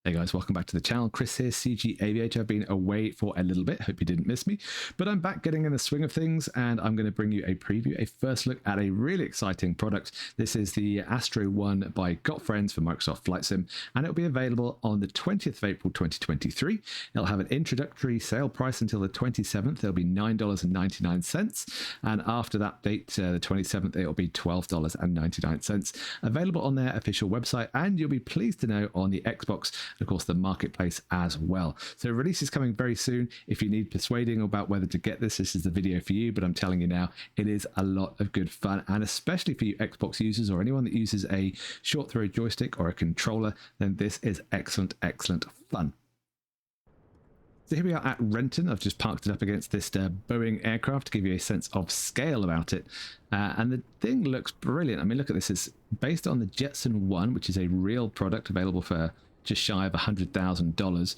Hey guys, welcome back to the channel. Chris here, CG Aviator. I've been away for a little bit. Hope you didn't miss me, but I'm back getting in the swing of things, and I'm going to bring you a preview, a first look at a really exciting product. This is the Astro One by Got Friends for Microsoft Flight Sim, and it'll be available on the 20th of April 2023. It'll have an introductory sale price until the 27th. It'll be $9.99, and after that date, the 27th, it'll be $12.99. Available on their official website, and you'll be pleased to know on the Xbox, and of course the marketplace as well. So release is coming very soon. If you need persuading about whether to get this is the video for you, but I'm telling you now, it is a lot of good fun, and especially for you Xbox users or anyone that uses a short throw joystick or a controller, then this is excellent fun. So here we are at Renton. I've just parked it up against this Boeing aircraft to give you a sense of scale about it. And the thing looks brilliant. I mean, look at this. It's based on the Jetson One, which is a real product available for just shy of $100,000.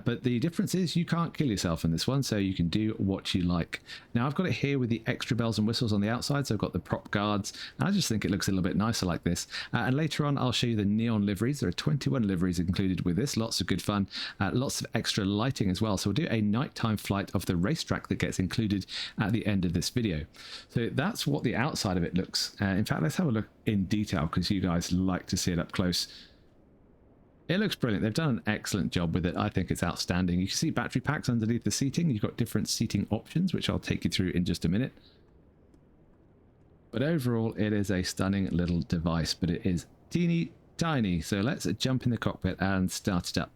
But the difference is you can't kill yourself in this one, so you can do what you like. Now, I've got it here with the extra bells and whistles on the outside, so I've got the prop guards, and I just think it looks a little bit nicer like this. And later on, I'll show you the neon liveries. There are 21 liveries included with this. Lots of good fun. Lots of extra lighting as well. So we'll do a nighttime flight of the racetrack that gets included at the end of this video. So that's what the outside of it looks. In fact, let's have a look in detail, because you guys like to see it up close. It looks brilliant. They've done an excellent job with it. I think it's outstanding. You can see battery packs underneath the seating. You've got different seating options, which I'll take you through in just a minute. But overall, it is a stunning little device, but it is teeny tiny. So let's jump in the cockpit and start it up.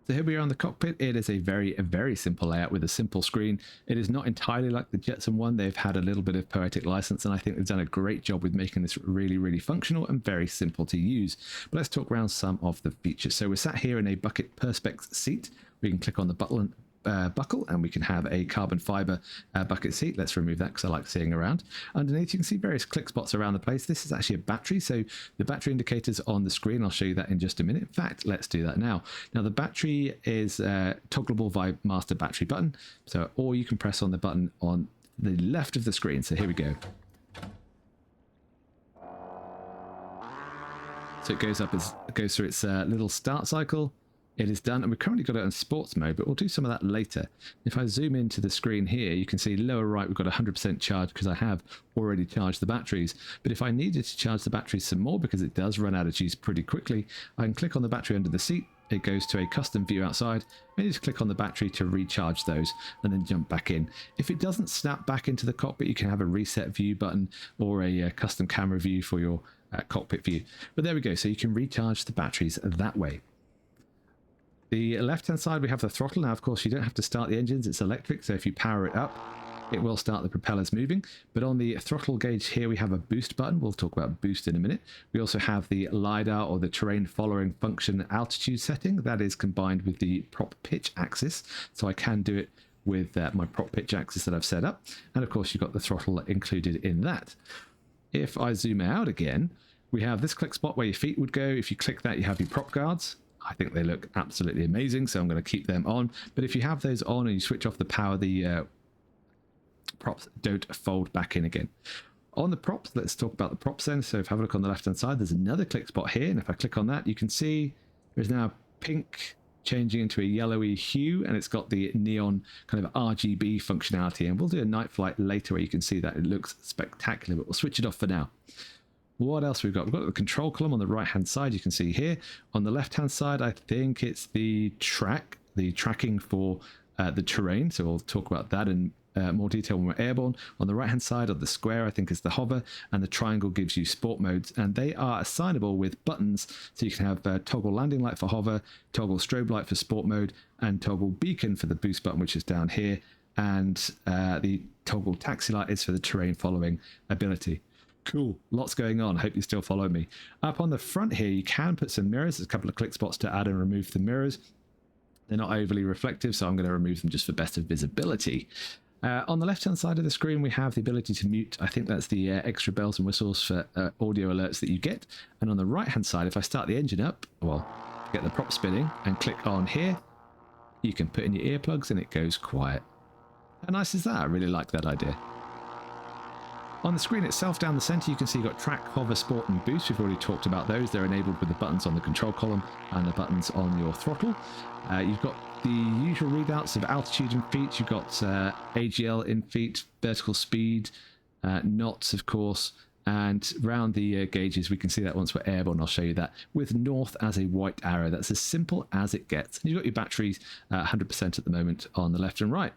So here we are on the cockpit. It is a very simple layout with a simple screen. It is not entirely like the Jetson One. They've had a little bit of poetic license, and I think they've done a great job with making this really functional and very simple to use. But let's talk around some of the features. So we're sat here in a bucket perspex seat. We can click on the button buckle, and we can have a carbon fiber bucket seat. Let's remove that because I like seeing around. Underneath, you can see various click spots around the place. This is actually a battery, so the battery indicator's on the screen. I'll show you that in just a minute. In fact, let's do that now. Now, the battery is toggleable via master battery button, so or you can press on the button on the left of the screen. So here we go. So it goes up as it goes through its little start cycle. It is done, and we've currently got it on sports mode, but we'll do some of that later. If I zoom into the screen here, you can see lower right, we've got 100% charge because I have already charged the batteries. But if I needed to charge the batteries some more, because it does run out of juice pretty quickly, I can click on the battery under the seat. It goes to a custom view outside. I just click on the battery to recharge those and then jump back in. If it doesn't snap back into the cockpit, you can have a reset view button or a custom camera view for your cockpit view. But there we go. So you can recharge the batteries that way. The left-hand side, we have the throttle. Now, of course, you don't have to start the engines. It's electric, so if you power it up, it will start the propellers moving. But on the throttle gauge here, we have a boost button. We'll talk about boost in a minute. We also have the LiDAR, or the terrain following function altitude setting. That is combined with the prop pitch axis. So I can do it with my prop pitch axis that I've set up. And of course, you've got the throttle included in that. If I zoom out again, we have this click spot where your feet would go. If you click that, you have your prop guards. I think they look absolutely amazing, so I'm going to keep them on. But if you have those on and you switch off the power, the props don't fold back in again. On the props, let's talk about the props then. So if I have a look on the left-hand side, there's another click spot here. And if I click on that, you can see there's now pink changing into a yellowy hue, and it's got the neon kind of RGB functionality. And we'll do a night flight later where you can see that. It looks spectacular, but we'll switch it off for now. What else we've got? We've got the control column on the right hand side. You can see here on the left hand side, I think it's the tracking for the terrain. So we'll talk about that in more detail when we're airborne. On the right hand side of the square, I think is the hover, and the triangle gives you sport modes, and they are assignable with buttons. So you can have toggle landing light for hover, toggle strobe light for sport mode, and toggle beacon for the boost button, which is down here, and the toggle taxi light is for the terrain following ability. Cool, lots going on. Hope you still follow me. Up on the front here, you can put some mirrors. There's a couple of click spots to add and remove the mirrors. They're not overly reflective, so I'm going to remove them just for better visibility. On the left-hand side of the screen, we have the ability to mute. I think that's the extra bells and whistles for audio alerts that you get. And on the right-hand side, if I start the engine up, well, get the prop spinning and click on here, you can put in your earplugs and it goes quiet. How nice is that? I really like that idea. On the screen itself down the center, you can see you've got track, hover, sport and boost. We've already talked about those. They're enabled with the buttons on the control column and the buttons on your throttle. You've got the usual readouts of altitude in feet. You've got AGL in feet, vertical speed, knots, of course. And round the gauges, we can see that once we're airborne. I'll show you that with north as a white arrow. That's as simple as it gets. And you've got your batteries 100% at the moment on the left and right.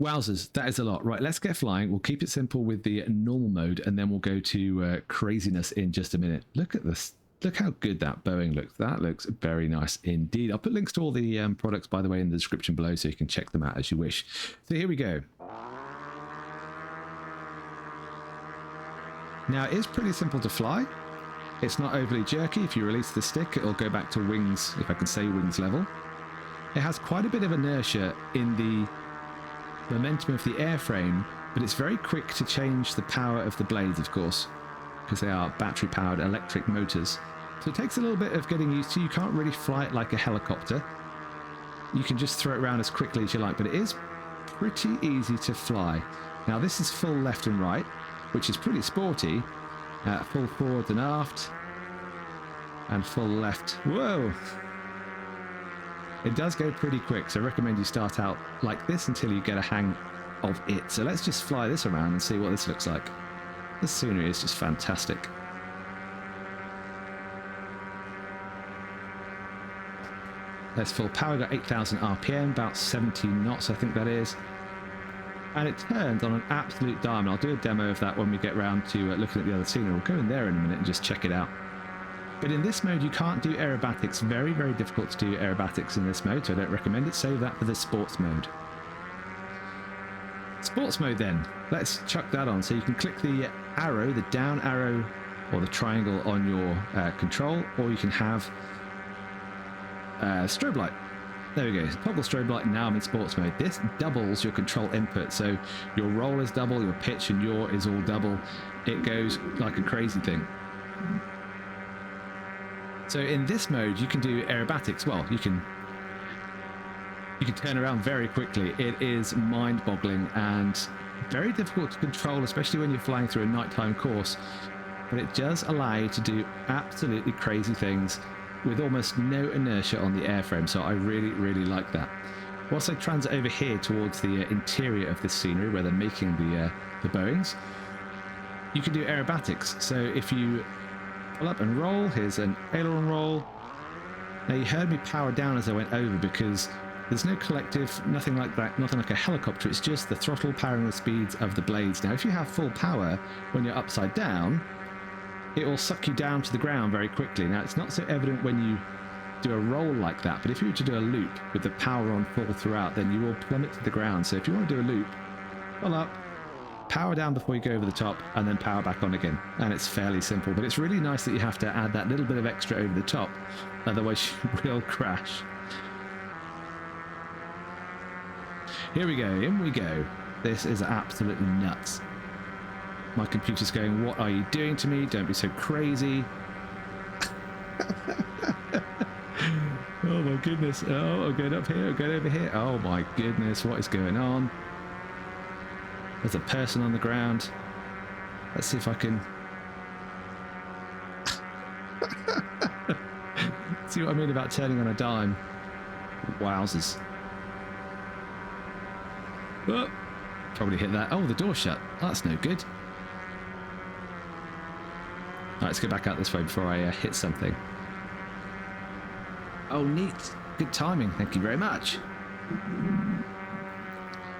Wowzers, that is a lot. Right, let's get flying. We'll keep it simple with the normal mode, and then we'll go to craziness in just a minute. Look at this. Look how good that Boeing looks. That looks very nice indeed. I'll put links to all the products, by the way, in the description below, so you can check them out as you wish. So here we go. Now, it is pretty simple to fly. It's not overly jerky. If you release the stick, it'll go back to wings, if I can say wings level. It has quite a bit of inertia in the momentum of the airframe, but it's very quick to change the power of the blades, of course, because they are battery-powered electric motors. So it takes a little bit of getting used to. You can't really fly it like a helicopter. You can just throw it around as quickly as you like, but it is pretty easy to fly. Now, this is full left and right, which is pretty sporty. Full forward and aft, and full left. Whoa! It does go pretty quick, so I recommend you start out like this until you get a hang of it. So let's just fly this around and see what this looks like. The scenery is just fantastic. There's full power, got 8,000 RPM, about 17 knots I think that is. And it turns on an absolute dime. I'll do a demo of that when we get round to looking at the other scenery. We'll go in there in a minute and just check it out. But in this mode, you can't do aerobatics. Very, very difficult to do aerobatics in this mode, so I don't recommend it. Save that for the sports mode. Sports mode then. Let's chuck that on. So you can click the arrow, the down arrow, or the triangle on your control, or you can have strobe light. There we go. Toggle strobe light. Now I'm in sports mode. This doubles your control input. So your roll is double, your pitch and yaw is all double. It goes like a crazy thing. So in this mode, you can do aerobatics. Well, you can turn around very quickly. It is mind-boggling and very difficult to control, especially when you're flying through a nighttime course. But it does allow you to do absolutely crazy things with almost no inertia on the airframe. So I really, really like that. Whilst I transit over here towards the interior of this scenery where they're making the Boeings, you can do aerobatics. So if you pull up and roll, here's an aileron roll. Now you heard me power down as I went over because there's no collective, nothing like that, nothing like a helicopter. It's just the throttle powering the speeds of the blades. Now if you have full power when you're upside down, it will suck you down to the ground very quickly. Now it's not so evident when you do a roll like that, but if you were to do a loop with the power on full throughout, then you will plummet to the ground. So if you want to do a loop, pull up, power down before you go over the top, and then power back on again. And it's fairly simple, but it's really nice that you have to add that little bit of extra over the top, otherwise you will crash. Here we go, in we go. This is absolutely nuts. My computer's going, what are you doing to me? Don't be so crazy. Oh my goodness. Oh, I'm going up here, I'm going over here. Oh my goodness, what is going on? There's a person on the ground. Let's see if I can... See what I mean about turning on a dime? Wowzers. Oh, probably hit that. Oh, the door's shut. That's no good. Right, let's go back out this way before I hit something. Oh, neat. Good timing. Thank you very much.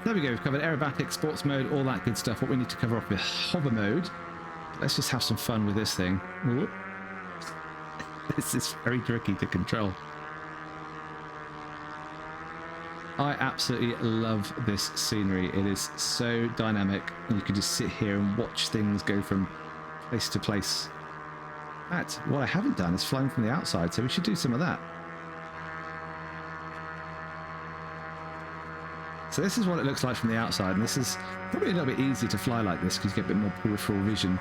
There we go. We've covered aerobatic, sports mode, all that good stuff. What we need to cover off with hover mode. Let's just have some fun with this thing. Whoop. This is very tricky to control. I absolutely love this scenery. It is so dynamic. You can just sit here and watch things go from place to place. In fact, what I haven't done is flown from the outside, so we should do some of that. So this is what it looks like from the outside, and this is probably a little bit easier to fly like this because you get a bit more peripheral vision.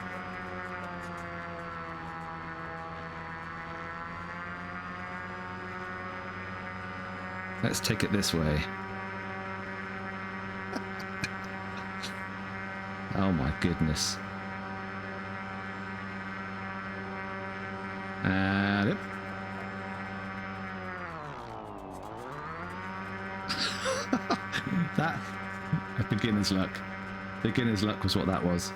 Let's take it this way. Oh my goodness. And yep. That a beginner's luck. Beginner's luck was what that was.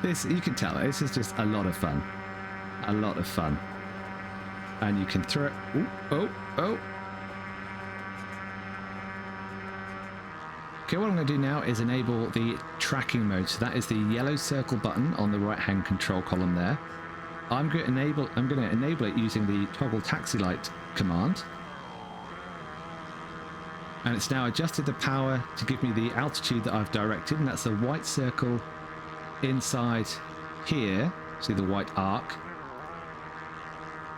This, you can tell, this is just a lot of fun. A lot of fun. And you can throw it. Ooh, oh, oh. Okay, what I'm going to do now is enable the tracking mode. So that is the yellow circle button on the right-hand control column there. I'm going to enable it using the toggle taxi light command. And it's now adjusted the power to give me the altitude that I've directed, and that's the white circle inside here. See the white arc.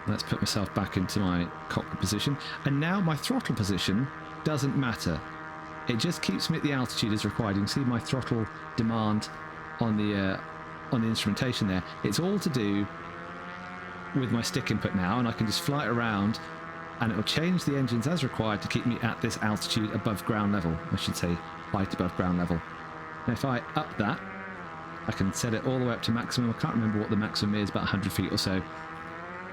Let's put myself back into my cockpit position. And now my throttle position doesn't matter. It just keeps me at the altitude as required. You can see my throttle demand on the instrumentation there. It's all to do with my stick input now, and I can just fly it around and it will change the engines as required to keep me at this altitude above ground level. I should say height above ground level. Now if I up that, I can set it all the way up to maximum. I can't remember what the maximum is, about 100 feet or so.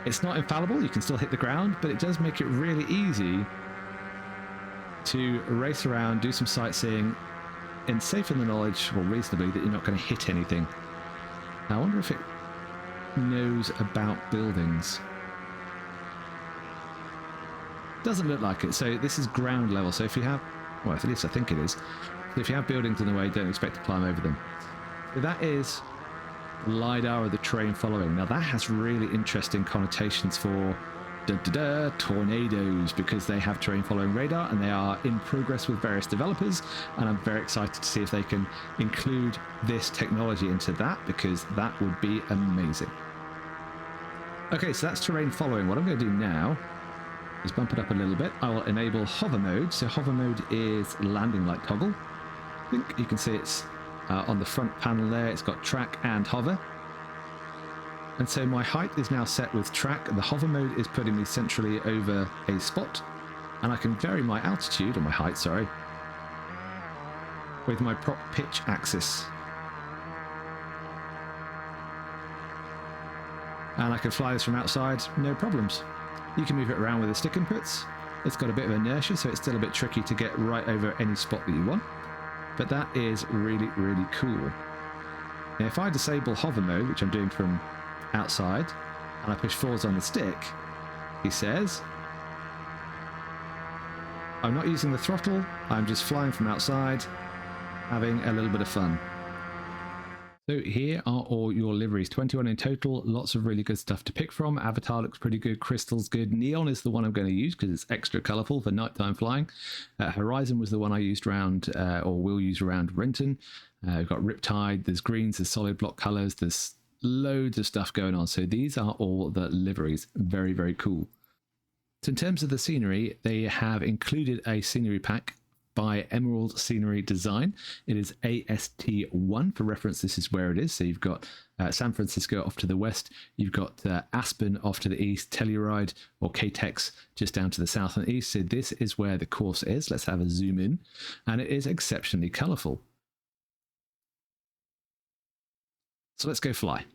It's not infallible, you can still hit the ground, but it does make it really easy to race around, do some sightseeing, and safe in the knowledge, or reasonably, that you're not going to hit anything. Now, I wonder if it knows about buildings. Doesn't look like it. So this is ground level. So if you have, well, at least I think it is. So if you have buildings in the way, don't expect to climb over them. So that is LiDAR, or the terrain following. Now that has really interesting connotations for tornadoes, because they have terrain following radar and they are in progress with various developers, and I'm very excited to see if they can include this technology into that, because that would be amazing. Okay, so that's terrain following. What I'm going to do now is bump it up a little bit. I will enable hover mode. So hover mode is landing light toggle. I think you can see it's on the front panel there. It's got track and hover. And so my height is now set with track, and the hover mode is putting me centrally over a spot, and I can vary my altitude, or my height, sorry, with my prop pitch axis. And I can fly this from outside, no problems. You can move it around with the stick inputs. It's got a bit of inertia, so it's still a bit tricky to get right over any spot that you want, but that is really, really cool. Now if I disable hover mode, which I'm doing from outside, and I push forwards on the stick, he says, I'm not using the throttle, I'm just flying from outside, having a little bit of fun. So here are all your liveries, 21 in total, lots of really good stuff to pick from. Avatar looks pretty good, Crystal's good, Neon is the one I'm going to use because it's extra colourful for nighttime flying. Horizon was the one I used around, or will use around Renton. We've got Riptide, there's greens, there's solid block colours, there's loads of stuff going on. So these are all the liveries. Very, very cool. So in terms of the scenery, they have included a scenery pack by Emerald Scenery Design. It is AST1 for reference. This is where it is. So you've got San Francisco off to the west. You've got Aspen off to the east, Telluride or KTEX just down to the south and east. So this is where the course is. Let's have a zoom in. And it is exceptionally colourful. So let's go fly.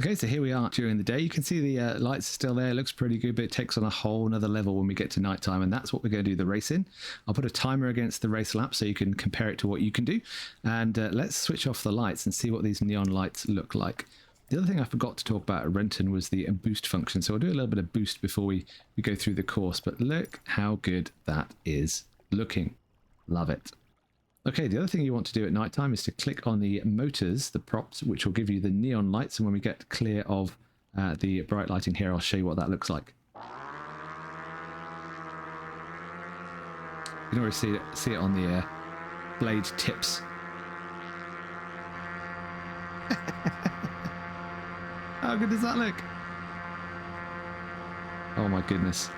Okay, so here we are during the day. You can see the lights are still there. It looks pretty good, but it takes on a whole another level when we get to nighttime, and that's what we're going to do the race in. I'll put a timer against the race lap so you can compare it to what you can do. And let's switch off the lights and see what these neon lights look like. The other thing I forgot to talk about at Renton was the boost function. So I'll do a little bit of boost before we go through the course, but look how good that is looking. Love it. Okay, the other thing you want to do at night time is to click on the motors, the props, which will give you the neon lights. And when we get clear of the bright lighting here, I'll show you what that looks like. You can already see it on the blade tips. How good does that look? Oh my goodness.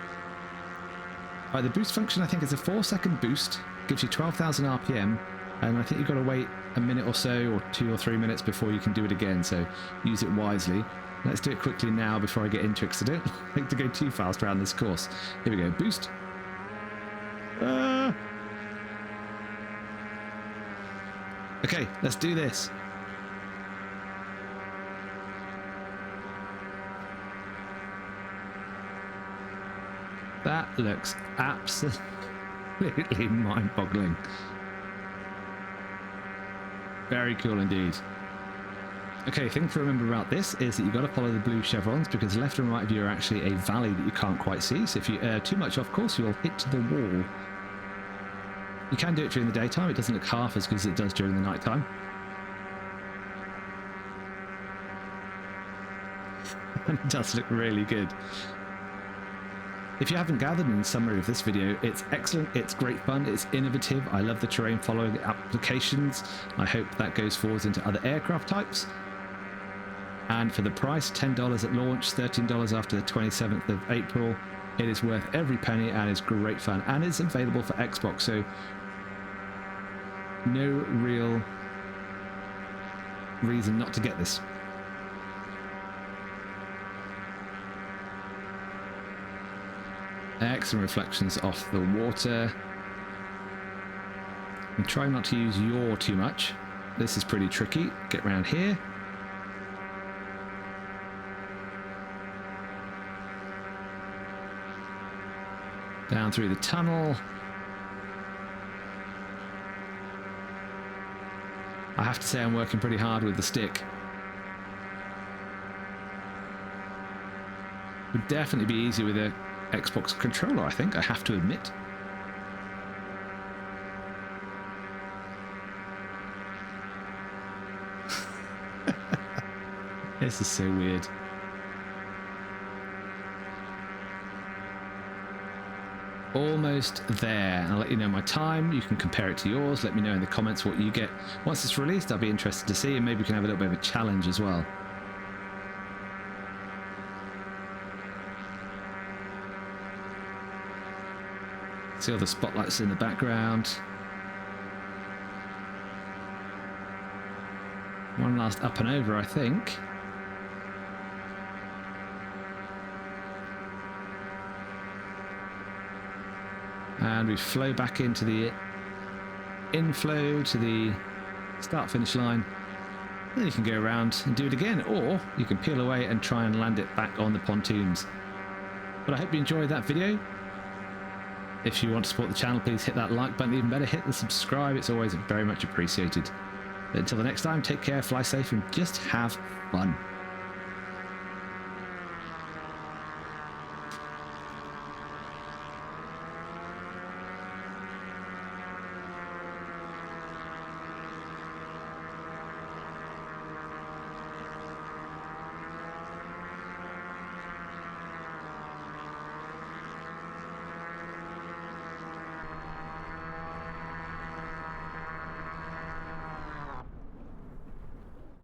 All right, the boost function, I think, is a 4-second boost. Gives you 12,000 RPM, and I think you've got to wait a minute or so, or 2 or 3 minutes before you can do it again, so use it wisely. Let's do it quickly now before I get into it, because I don't like to go too fast around this course. Here we go. Boost. Okay, let's do this. That looks absolutely mind-boggling. Very cool indeed. Okay, thing to remember about this is that you've got to follow the blue chevrons, because left and right of you are actually a valley that you can't quite see. So if you err too much off course, you'll hit the wall. You can do it during the daytime. It doesn't look half as good as it does during the nighttime. And it does look really good. If you haven't gathered in the summary of this video, it's excellent, it's great fun, it's innovative. I love the terrain following applications. I hope that goes forwards into other aircraft types. And for the price, $10 at launch, $13 after the 27th of April, it is worth every penny and is great fun. And it's available for Xbox, so no real reason not to get this. Excellent reflections off the water. And try not to use yaw too much. This is pretty tricky. Get around here. Down through the tunnel. I have to say I'm working pretty hard with the stick. Would definitely be easier with a Xbox controller, I think, I have to admit. This is so weird. Almost there. I'll let you know my time. You can compare it to yours. Let me know in the comments what you get. Once it's released, I'll be interested to see, and maybe we can have a little bit of a challenge as well. See all the spotlights in the background. One last up and over, I think. And we flow back into the inflow to the start-finish line. Then you can go around and do it again, or you can peel away and try and land it back on the pontoons. But I hope you enjoyed that video. If you want to support the channel, please hit that like button. Even better, hit the subscribe. It's always very much appreciated. But until the next time, take care, fly safe, and just have fun.